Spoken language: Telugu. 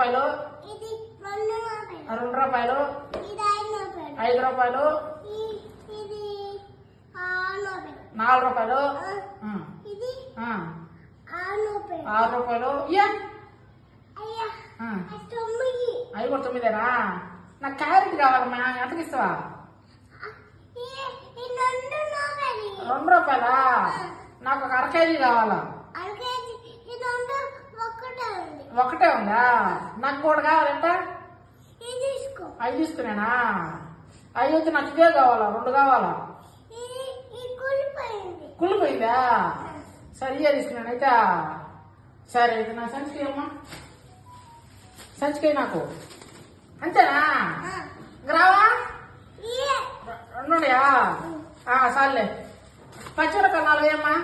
రూపాయలు, ఇది 2 రూపాయలు, 2 రూపాయలు, ఇది 5 రూపాయలు, 5 రూపాయలు, ఇది 6 రూపాయలు, 4 రూపాయలు, ఇది 6 రూపాయలు, 6 రూపాయలు. ఇయ్యా అయ్యా 9, అవి కూడా 9ఏనా? నాకు క్యారెట్ కావాలమ్మా, ఎంతకి ఇస్తావా? ఈ 2 రూపాయలు, 2 రూపాయలా? నాకు ఒక అర కేజీ కావాలా? అరకేజీ, ఈ 2 ఒక్కటే ఉంది, ఒకటే ఉందా? నాకు కూడా కావాలంట. ఇది తీసుకో, 5 తీసుకునేనా? 5 అయితే నాకు ఇదే కావాలా, 2 కావాలా? ఈ కూలిపోయింది, కుళ్ళిపోయిందా? సరిగా తీసుకున్నాను అయితే. సరే అయితే నా సంచికి అమ్మా, సంచికి నాకు అంతేనా? రావా? ఇయే 2 ఉన్నాయా? సర్లే. పచ్చిమిరపకాయలు 4 అమ్మా.